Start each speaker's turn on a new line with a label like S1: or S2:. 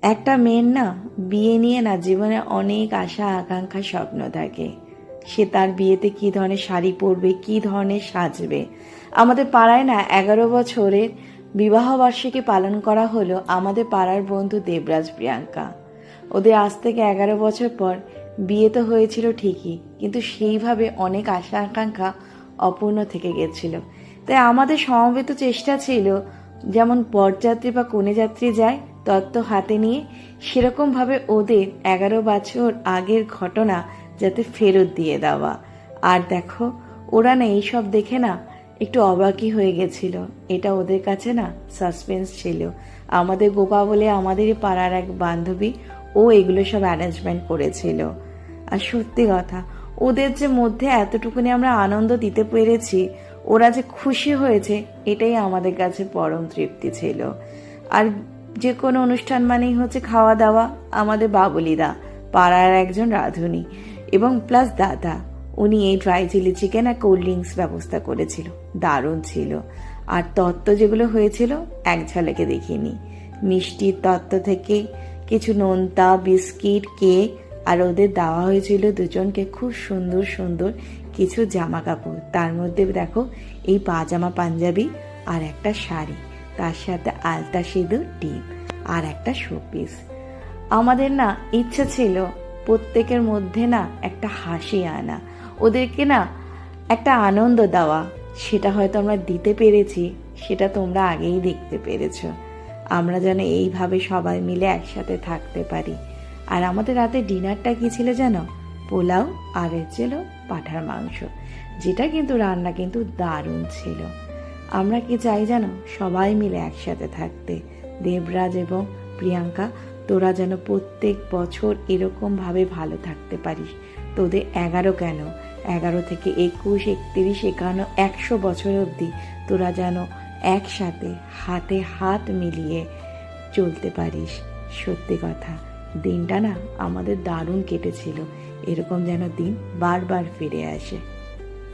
S1: একটা মেয়ের না বিয়ে নিয়ে না জীবনে অনেক আশা আকাঙ্ক্ষা স্বপ্ন থাকে। সে তার বিয়েতে কি ধরনের শাড়ি পরবে, কি ধরনের সাজবে। আমাদের পাড়ায় না 11 বছরের বিবাহ বার্ষিকী পালন করা হলো আমাদের পাড়ার বন্ধু দেবরাজ প্রিয়াঙ্কা। ওদের আজ থেকে 11 বছর পর বিয়ে তো হয়েছিল ঠিকই, কিন্তু সেইভাবে অনেক আশা আকাঙ্ক্ষা অপূর্ণ থেকে গেছিল। তাই আমাদের সমবেত চেষ্টা ছিল, যেমন বরযাত্রী বা কনে যাত্রী যায় তত্ত্ব হাতে নিয়ে, সেরকমভাবে ওদের 11 বছর আগের ঘটনা যাতে ফেরত দিয়ে দেওয়া। আর দেখো, ওরা না এইসব দেখে না একটু অবাকই হয়ে গেছিল। এটা ওদের কাছে না সাসপেন্স ছিল। আমাদের গোপা বলে আমাদেরই পাড়ার এক বান্ধবী, ও এগুলো সব অ্যারেঞ্জমেন্ট করেছিল। আর সত্যি কথা, ওদের যে মধ্যে এতটুকুনি আমরা আনন্দ দিতে পেরেছি, ওরা যে খুশি হয়েছে, এটাই আমাদের কাছে পরম তৃপ্তি ছিল। আর যে কোনো অনুষ্ঠান মানেই হচ্ছে খাওয়া দাওয়া। আমাদের বাবুলিদা পাড়ার একজন রাঁধুনি এবং প্লাস দাদা, উনি এই ড্রাই চিলি চিকেন আর কোল্ড ড্রিঙ্কস ব্যবস্থা করেছিল। দারুণ ছিল। আর তত্ত্ব যেগুলো হয়েছিল এক ঝলকে দেখিনি। মিষ্টির তত্ত্ব থেকে কিছু নোনতা, বিস্কিট, কেক, আর ওদের দেওয়া হয়েছিল দুজনকে খুব সুন্দর সুন্দর কিছু জামা কাপড়। তার মধ্যে দেখো এই পাজামা পাঞ্জাবি আর একটা শাড়ি, তার সাথে আলতা সিঁদুর, টিপ আর একটা শোপিস। আমাদের না ইচ্ছা ছিল প্রত্যেকের মধ্যে না একটা হাসি আনা, ওদেরকে না একটা আনন্দ দেওয়া। সেটা হয়তো আমরা দিতে পেরেছি, সেটা তোমরা আগেই দেখতে পেরেছো। আমরা যেন এইভাবে সবাই মিলে একসাথে থাকতে পারি। আর আমাদের রাতে ডিনারটা কি ছিল জানো? পোলাও আর ছিল পাঁঠার মাংস, যেটা কিন্তু রান্না কিন্তু দারুণ ছিল। আমরা কি চাই জানো? সবাই মিলে একসাথে থাকতে। দেবরাজ এবং প্রিয়াঙ্কা, তোরা যেন প্রত্যেক বছর এরকমভাবে ভালো থাকতে পারিস। তোদের 11 কেন, 11 থেকে 21, 31, 51, 100 বছর অবধি তোরা যেন একসাথে হাতে হাত মিলিয়ে চলতে পারিস। সত্যি কথা, দিনটা না আমাদের দারুণ কেটেছিল। এরকম যেন দিন বারবার ফিরে আসে।